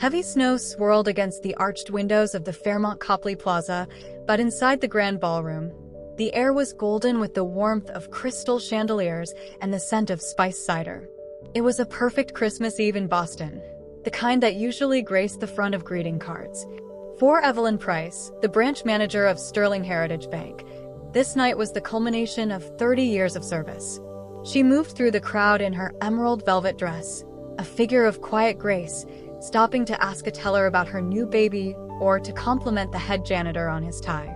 Heavy snow swirled against the arched windows of the Fairmont Copley Plaza, but inside the grand ballroom, the air was golden with the warmth of crystal chandeliers and the scent of spiced cider. It was a perfect Christmas Eve in Boston, the kind that usually graced the front of greeting cards. For Evelyn Price, the branch manager of Sterling Heritage Bank, this night was the culmination of 30 years of service. She moved through the crowd in her emerald velvet dress, a figure of quiet grace, stopping to ask a teller about her new baby or to compliment the head janitor on his tie.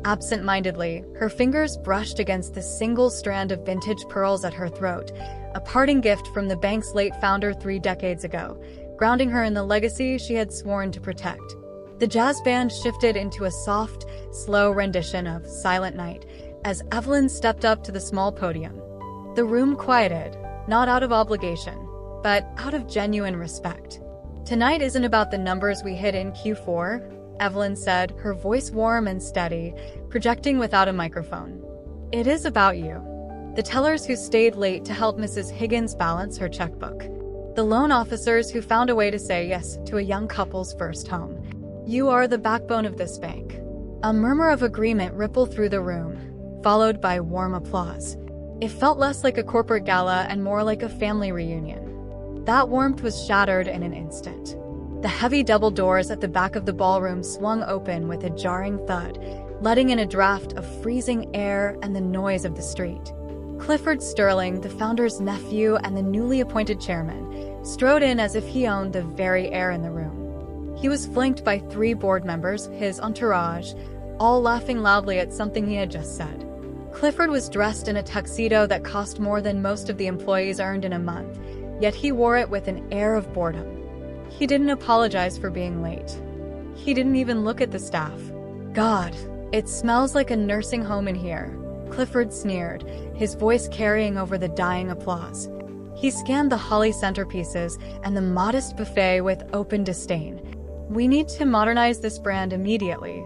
Absent-mindedly, her fingers brushed against the single strand of vintage pearls at her throat, a parting gift from the bank's late founder 3 decades ago, grounding her in the legacy she had sworn to protect. The jazz band shifted into a soft, slow rendition of Silent Night as Evelyn stepped up to the small podium. The room quieted, not out of obligation, but out of genuine respect. "Tonight isn't about the numbers we hit in Q4, Evelyn said, her voice warm and steady, projecting without a microphone. "It is about you. The tellers who stayed late to help Mrs. Higgins balance her checkbook. The loan officers who found a way to say yes to a young couple's first home. You are the backbone of this bank." A murmur of agreement rippled through the room, followed by warm applause. It felt less like a corporate gala and more like a family reunion. That warmth was shattered in an instant. The heavy double doors at the back of the ballroom swung open with a jarring thud, letting in a draft of freezing air and the noise of the street. Clifford Sterling, the founder's nephew and the newly appointed chairman, strode in as if he owned the very air in the room. He was flanked by 3 board members, his entourage, all laughing loudly at something he had just said. Clifford was dressed in a tuxedo that cost more than most of the employees earned in a month, yet he wore it with an air of boredom. He didn't apologize for being late. He didn't even look at the staff. "God, it smells like a nursing home in here," Clifford sneered, his voice carrying over the dying applause. He scanned the holly centerpieces and the modest buffet with open disdain. "We need to modernize this brand immediately.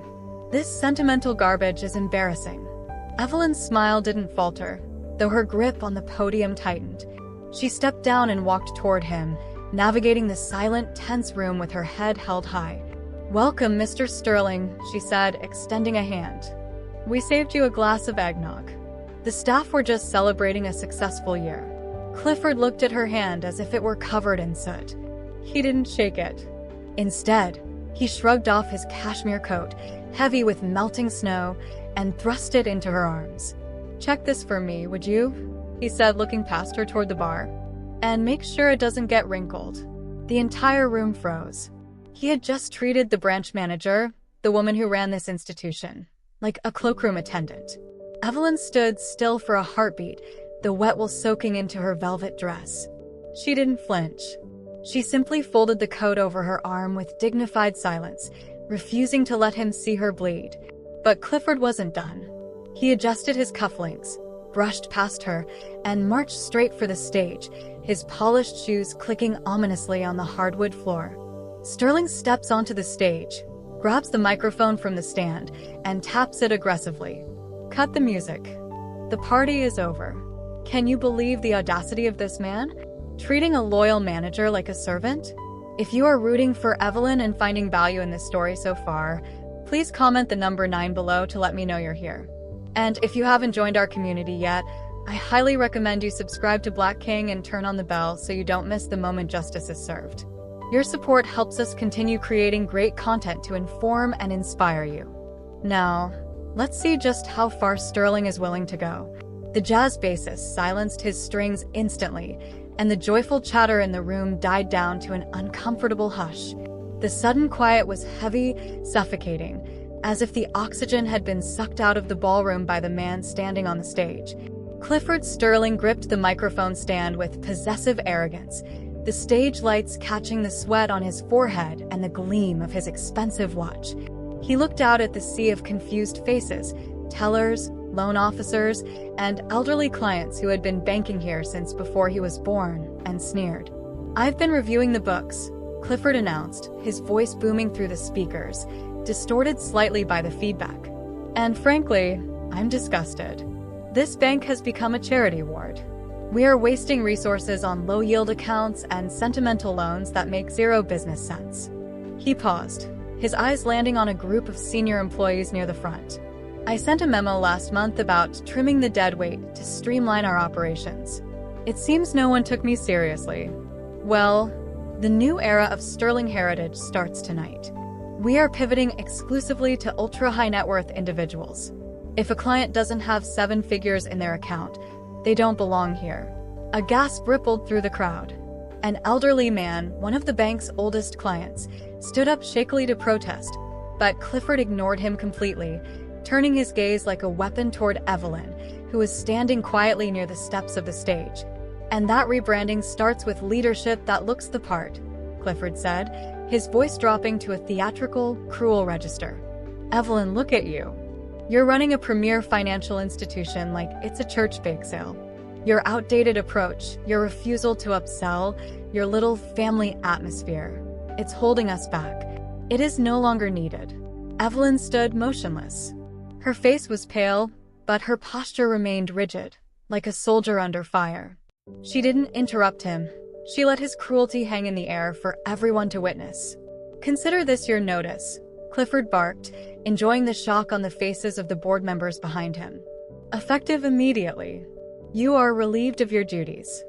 This sentimental garbage is embarrassing." Evelyn's smile didn't falter, though her grip on the podium tightened. She stepped down and walked toward him, navigating the silent, tense room with her head held high. "Welcome, Mr. Sterling," she said, extending a hand. "We saved you a glass of eggnog. The staff were just celebrating a successful year." Clifford looked at her hand as if it were covered in soot. He didn't shake it. Instead, he shrugged off his cashmere coat, heavy with melting snow, and thrust it into her arms. "Check this for me, would you?" he said, looking past her toward the bar. "And make sure it doesn't get wrinkled." The entire room froze. He had just treated the branch manager, the woman who ran this institution, like a cloakroom attendant. Evelyn stood still for a heartbeat, the wet wool soaking into her velvet dress. She didn't flinch. She simply folded the coat over her arm with dignified silence, refusing to let him see her bleed. But Clifford wasn't done. He adjusted his cufflinks, brushed past her, and marched straight for the stage, his polished shoes clicking ominously on the hardwood floor. Sterling steps onto the stage, grabs the microphone from the stand, and taps it aggressively. "Cut the music. The party is over." Can you believe the audacity of this man? Treating a loyal manager like a servant? If you are rooting for Evelyn and finding value in this story so far, please comment the number 9 below to let me know you're here. And if you haven't joined our community yet, I highly recommend you subscribe to Black King and turn on the bell so you don't miss the moment justice is served. Your support helps us continue creating great content to inform and inspire you. Now, let's see just how far Sterling is willing to go. The jazz bassist silenced his strings instantly, and the joyful chatter in the room died down to an uncomfortable hush. The sudden quiet was heavy, suffocating, as if the oxygen had been sucked out of the ballroom by the man standing on the stage. Clifford Sterling gripped the microphone stand with possessive arrogance, the stage lights catching the sweat on his forehead and the gleam of his expensive watch. He looked out at the sea of confused faces, tellers, loan officers, and elderly clients who had been banking here since before he was born, and sneered. "I've been reviewing the books," Clifford announced, his voice booming through the speakers, distorted slightly by the feedback. "And frankly, I'm disgusted. This bank has become a charity ward. We are wasting resources on low-yield accounts and sentimental loans that make zero business sense. He paused, his eyes landing on a group of senior employees near the front. I sent a memo last month about trimming the dead weight to streamline our operations. It seems no one took me seriously. Well, the new era of Sterling Heritage starts tonight. We are pivoting exclusively to ultra-high net worth individuals. If a client doesn't have 7 figures in their account, they don't belong here. A gasp rippled through the crowd. An elderly man, one of the bank's oldest clients, stood up shakily to protest, but Clifford ignored him completely, turning his gaze like a weapon toward Evelyn, who was standing quietly near the steps of the stage. "And that rebranding starts with leadership that looks the part," Clifford said, his voice dropping to a theatrical, cruel register. "Evelyn, look at you. You're running a premier financial institution like it's a church bake sale. Your outdated approach, your refusal to upsell, your little family atmosphere, it's holding us back. It is no longer needed." Evelyn stood motionless. Her face was pale, but her posture remained rigid, like a soldier under fire. She didn't interrupt him. She let his cruelty hang in the air for everyone to witness. "Consider this your notice," Clifford barked, enjoying the shock on the faces of the board members behind him. "Effective immediately. You are relieved of your duties.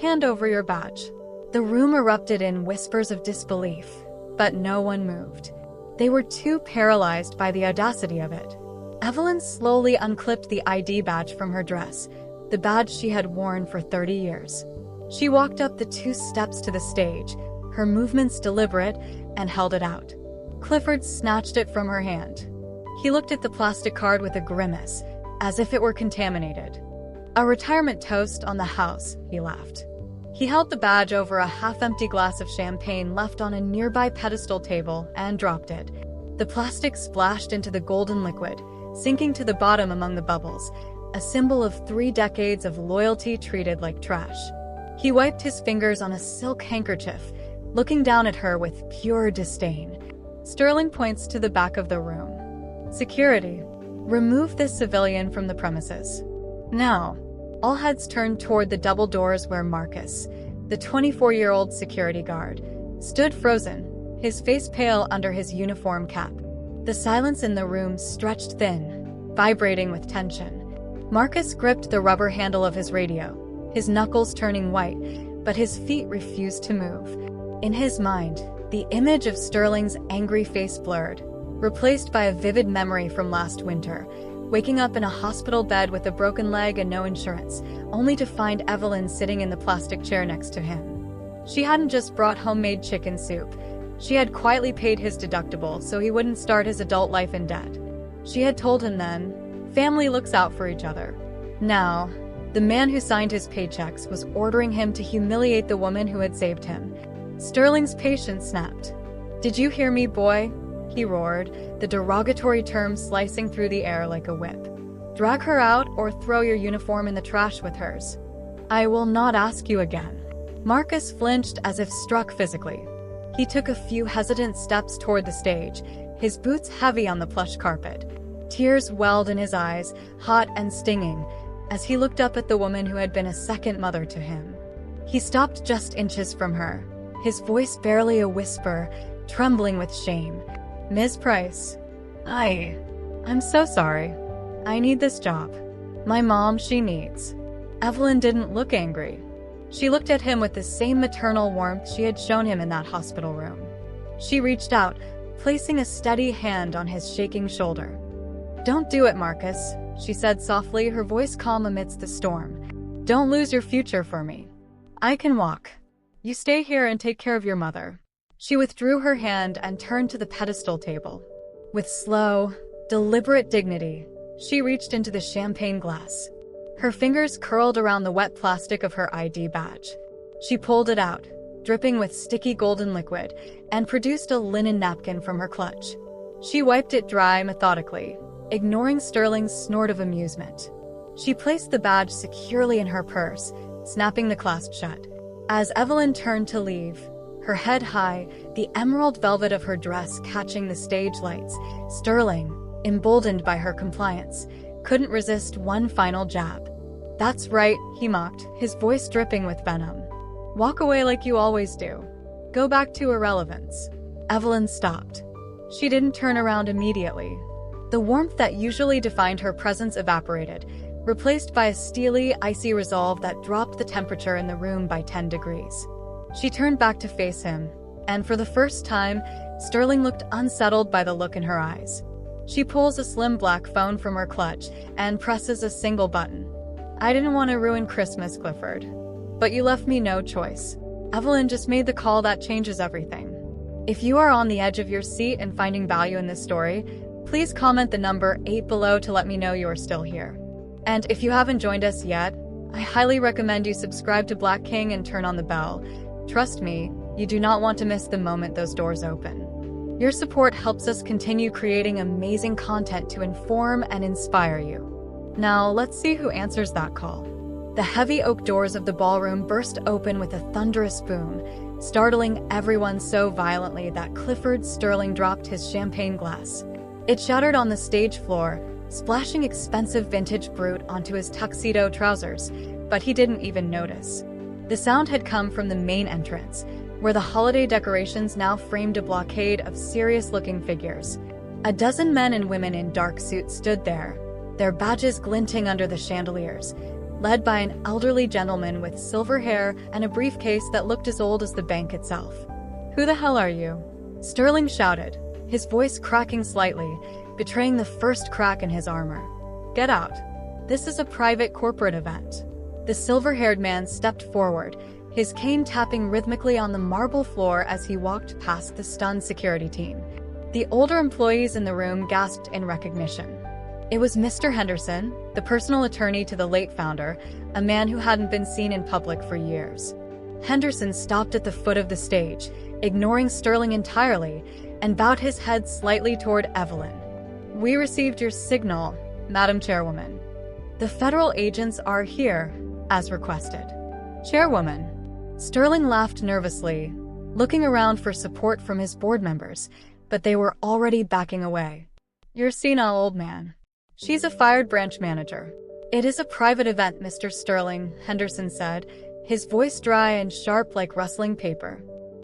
Hand over your badge." The room erupted in whispers of disbelief, but no one moved. They were too paralyzed by the audacity of it. Evelyn slowly unclipped the ID badge from her dress, the badge she had worn for 30 years. She walked up the 2 steps to the stage, her movements deliberate, and held it out. Clifford snatched it from her hand. He looked at the plastic card with a grimace, as if it were contaminated. "A retirement toast on the house," he laughed. He held the badge over a half-empty glass of champagne left on a nearby pedestal table and dropped it. The plastic splashed into the golden liquid, sinking to the bottom among the bubbles, a symbol of 3 decades of loyalty treated like trash. He wiped his fingers on a silk handkerchief, looking down at her with pure disdain. Sterling points to the back of the room. "Security, remove this civilian from the premises." Now, all heads turned toward the double doors where Marcus, the 24-year-old security guard, stood frozen, his face pale under his uniform cap. The silence in the room stretched thin, vibrating with tension. Marcus gripped the rubber handle of his radio, his knuckles turning white, but his feet refused to move. In his mind, the image of Sterling's angry face blurred, replaced by a vivid memory from last winter, waking up in a hospital bed with a broken leg and no insurance, only to find Evelyn sitting in the plastic chair next to him. She hadn't just brought homemade chicken soup. She had quietly paid his deductible so he wouldn't start his adult life in debt. She had told him then, family looks out for each other. Now, the man who signed his paychecks was ordering him to humiliate the woman who had saved him. Sterling's patience snapped. "Did you hear me, boy?" he roared, the derogatory term slicing through the air like a whip. "Drag her out or throw your uniform in the trash with hers. I will not ask you again." Marcus flinched as if struck physically. He took a few hesitant steps toward the stage, his boots heavy on the plush carpet. Tears welled in his eyes, hot and stinging, as he looked up at the woman who had been a second mother to him. He stopped just inches from her, his voice barely a whisper, trembling with shame. "Ms. Price, I'm so sorry. I need this job. My mom, she needs." Evelyn didn't look angry. She looked at him with the same maternal warmth she had shown him in that hospital room. She reached out, placing a steady hand on his shaking shoulder. "Don't do it, Marcus," she said softly, her voice calm amidst the storm. "Don't lose your future for me. I can walk. You stay here and take care of your mother." She withdrew her hand and turned to the pedestal table. With slow, deliberate dignity, she reached into the champagne glass. Her fingers curled around the wet plastic of her ID badge. She pulled it out, dripping with sticky golden liquid, and produced a linen napkin from her clutch. She wiped it dry methodically, ignoring Sterling's snort of amusement. She placed the badge securely in her purse, snapping the clasp shut. As Evelyn turned to leave, her head high, the emerald velvet of her dress catching the stage lights, Sterling, emboldened by her compliance, couldn't resist one final jab. "That's right," he mocked, his voice dripping with venom. "Walk away like you always do. Go back to irrelevance." Evelyn stopped. She didn't turn around immediately. The warmth that usually defined her presence evaporated, replaced by a steely, icy resolve that dropped the temperature in the room by 10 degrees. She turned back to face him, and for the first time, Sterling looked unsettled by the look in her eyes. She pulls a slim black phone from her clutch and presses a single button. "I didn't want to ruin Christmas, Clifford. But you left me no choice. Evelyn just made the call that changes everything." If you are on the edge of your seat and finding value in this story, please comment the number 8 below to let me know you are still here. And if you haven't joined us yet, I highly recommend you subscribe to Black King and turn on the bell. Trust me, you do not want to miss the moment those doors open. Your support helps us continue creating amazing content to inform and inspire you. Now, let's see who answers that call. The heavy oak doors of the ballroom burst open with a thunderous boom, startling everyone so violently that Clifford Sterling dropped his champagne glass. It shattered on the stage floor, splashing expensive vintage Brut onto his tuxedo trousers, but he didn't even notice. The sound had come from the main entrance, where the holiday decorations now framed a blockade of serious-looking figures. A dozen men and women in dark suits stood there, their badges glinting under the chandeliers, led by an elderly gentleman with silver hair and a briefcase that looked as old as the bank itself. "Who the hell are you?" Sterling shouted, his voice cracking slightly, betraying the first crack in his armor. "Get out. This is a private corporate event." The silver-haired man stepped forward, his cane tapping rhythmically on the marble floor as he walked past the stunned security team. The older employees in the room gasped in recognition. It was Mr. Henderson, the personal attorney to the late founder, a man who hadn't been seen in public for years. Henderson stopped at the foot of the stage, ignoring Sterling entirely, and bowed his head slightly toward Evelyn. "We received your signal, Madam Chairwoman. The federal agents are here, as requested." "Chairwoman?" Sterling laughed nervously, looking around for support from his board members, but they were already backing away. "You're senile, old man. She's a fired branch manager." "It is a private event, Mr. Sterling," Henderson said, his voice dry and sharp like rustling paper.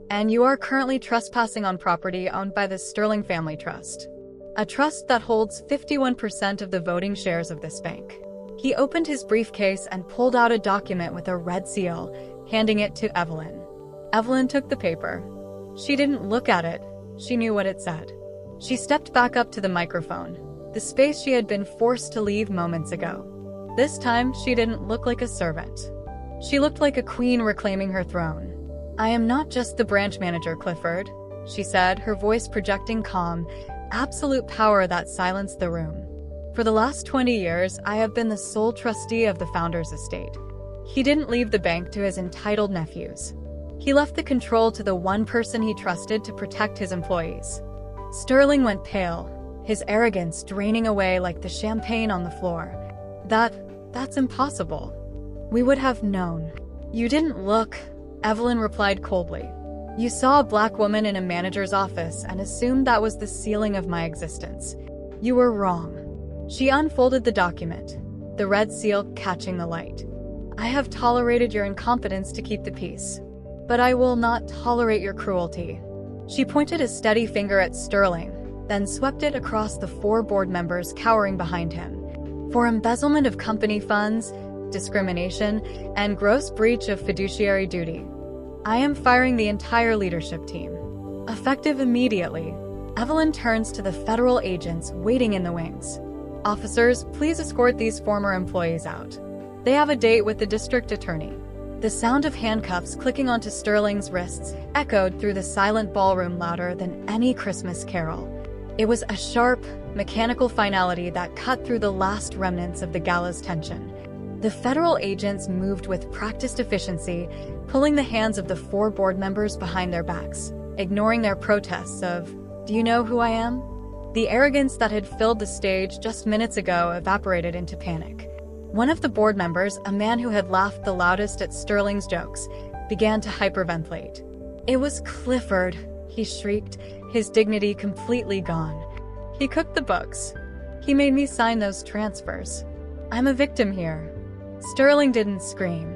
"And you are currently trespassing on property owned by the Sterling Family Trust, a trust that holds 51% of the voting shares of this bank." He opened his briefcase and pulled out a document with a red seal, handing it to Evelyn. Evelyn took the paper. She didn't look at it. She knew what it said. She stepped back up to the microphone, the space she had been forced to leave moments ago. This time, she didn't look like a servant. She looked like a queen reclaiming her throne. "I am not just the branch manager, Clifford," she said, her voice projecting calm, absolute power that silenced the room. "For the last 20 years, I have been the sole trustee of the founder's estate." He didn't leave the bank to his entitled nephews. He left the control to the one person he trusted to protect his employees. Sterling went pale, his arrogance draining away like the champagne on the floor. That's impossible. We would have known." "You didn't look," Evelyn replied coldly. "You saw a black woman in a manager's office and assumed that was the ceiling of my existence. You were wrong." She unfolded the document, the red seal catching the light. "I have tolerated your incompetence to keep the peace, but I will not tolerate your cruelty." She pointed a steady finger at Sterling, then swept it across the 4 board members cowering behind him. "For embezzlement of company funds, discrimination, and gross breach of fiduciary duty, I am firing the entire leadership team. Effective immediately." Evelyn turns to the federal agents waiting in the wings. "Officers, please escort these former employees out. They have a date with the district attorney." The sound of handcuffs clicking onto Sterling's wrists echoed through the silent ballroom louder than any Christmas carol. It was a sharp, mechanical finality that cut through the last remnants of the gala's tension. The federal agents moved with practiced efficiency, pulling the hands of the 4 board members behind their backs, ignoring their protests of, "Do you know who I am?" The arrogance that had filled the stage just minutes ago evaporated into panic. One of the board members, a man who had laughed the loudest at Sterling's jokes, began to hyperventilate. "It was Clifford," he shrieked, his dignity completely gone. "He cooked the books. He made me sign those transfers. I'm a victim here." Sterling didn't scream.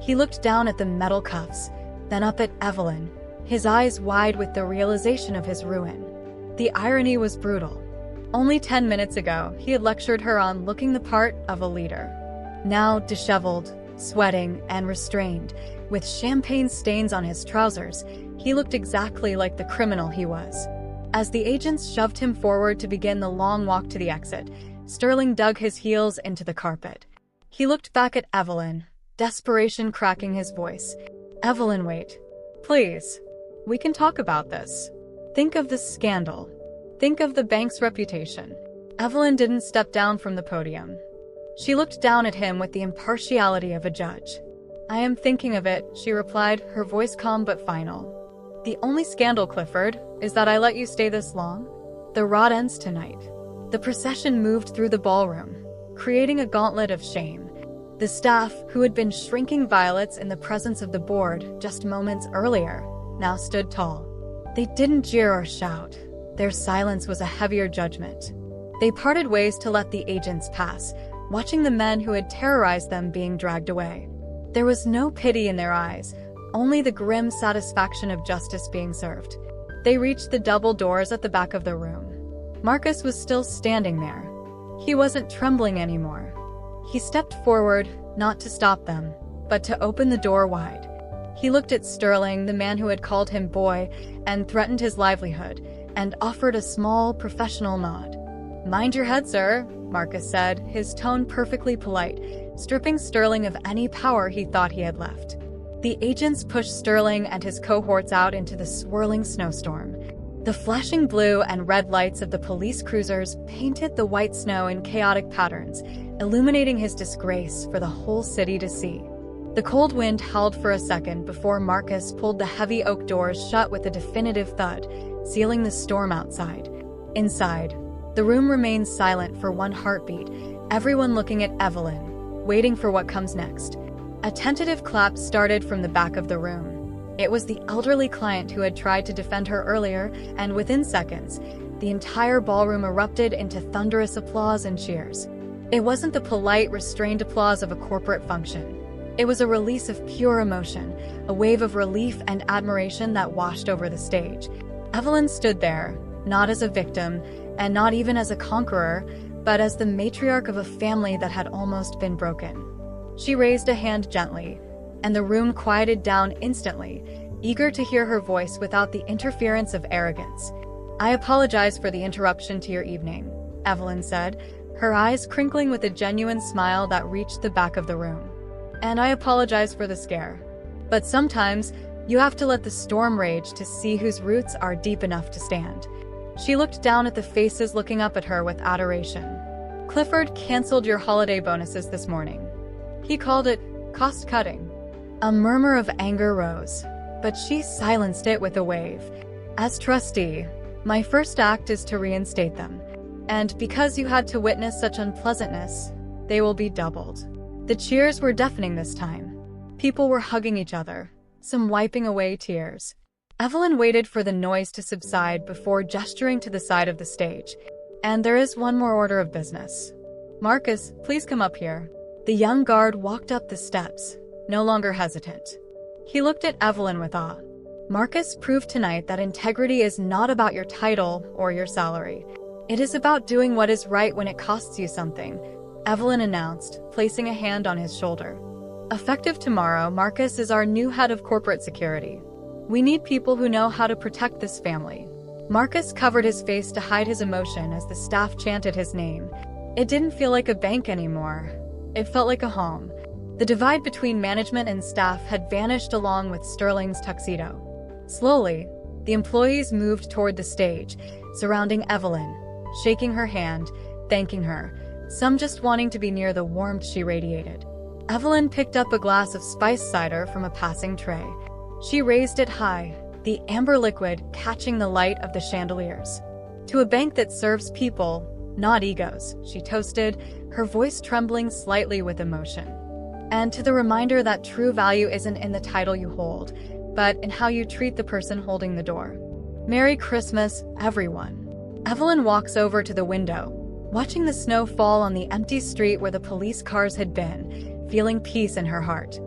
He looked down at the metal cuffs, then up at Evelyn, his eyes wide with the realization of his ruin. The irony was brutal. Only 10 minutes ago, he had lectured her on looking the part of a leader. Now, disheveled, sweating, and restrained, with champagne stains on his trousers, he looked exactly like the criminal he was. As the agents shoved him forward to begin the long walk to the exit, Sterling dug his heels into the carpet. He looked back at Evelyn, desperation cracking his voice. "Evelyn, wait. Please. We can talk about this. Think of the scandal. Think of the bank's reputation." Evelyn didn't step down from the podium. She looked down at him with the impartiality of a judge. "I am thinking of it," she replied, her voice calm but final. "The only scandal, Clifford, is that I let you stay this long. The rod ends tonight." The procession moved through the ballroom, creating a gauntlet of shame. The staff, who had been shrinking violets in the presence of the board just moments earlier, now stood tall. They didn't jeer or shout. Their silence was a heavier judgment. They parted ways to let the agents pass, watching the men who had terrorized them being dragged away. There was no pity in their eyes, only the grim satisfaction of justice being served. They reached the double doors at the back of the room. Marcus was still standing there. He wasn't trembling anymore. He stepped forward, not to stop them, but to open the door wide. He looked at Sterling, the man who had called him boy and threatened his livelihood, and offered a small, professional nod. "Mind your head, sir," Marcus said, his tone perfectly polite, stripping Sterling of any power he thought he had left. The agents pushed Sterling and his cohorts out into the swirling snowstorm. The flashing blue and red lights of the police cruisers painted the white snow in chaotic patterns, illuminating his disgrace for the whole city to see. The cold wind howled for a second before Marcus pulled the heavy oak doors shut with a definitive thud, sealing the storm outside. Inside, the room remained silent for one heartbeat, everyone looking at Evelyn, waiting for what comes next. A tentative clap started from the back of the room. It was the elderly client who had tried to defend her earlier, and within seconds, the entire ballroom erupted into thunderous applause and cheers. It wasn't the polite, restrained applause of a corporate function. It was a release of pure emotion, a wave of relief and admiration that washed over the stage. Evelyn stood there, not as a victim, and not even as a conqueror, but as the matriarch of a family that had almost been broken. She raised a hand gently, and the room quieted down instantly, eager to hear her voice without the interference of arrogance. "I apologize for the interruption to your evening," Evelyn said, her eyes crinkling with a genuine smile that reached the back of the room. "And I apologize for the scare. But sometimes, you have to let the storm rage to see whose roots are deep enough to stand." She looked down at the faces looking up at her with adoration. "Clifford canceled your holiday bonuses this morning. He called it cost-cutting." A murmur of anger rose, but she silenced it with a wave. "As trustee, my first act is to reinstate them. And because you had to witness such unpleasantness, they will be doubled." The cheers were deafening this time. People were hugging each other, some wiping away tears. Evelyn waited for the noise to subside before gesturing to the side of the stage. "And there is one more order of business. Marcus, please come up here." The young guard walked up the steps, no longer hesitant. He looked at Evelyn with awe. "Marcus proved tonight that integrity is not about your title or your salary. It is about doing what is right when it costs you something," Evelyn announced, placing a hand on his shoulder. "Effective tomorrow, Marcus is our new head of corporate security. We need people who know how to protect this family." Marcus covered his face to hide his emotion as the staff chanted his name. It didn't feel like a bank anymore. It felt like a home. The divide between management and staff had vanished along with Sterling's tuxedo. Slowly, the employees moved toward the stage, surrounding Evelyn, shaking her hand, thanking her, some just wanting to be near the warmth she radiated. Evelyn picked up a glass of spiced cider from a passing tray. She raised it high, the amber liquid catching the light of the chandeliers. "To a bank that serves people, not egos," she toasted, her voice trembling slightly with emotion. "And to the reminder that true value isn't in the title you hold, but in how you treat the person holding the door. Merry Christmas, everyone." Evelyn walks over to the window, watching the snow fall on the empty street where the police cars had been, feeling peace in her heart.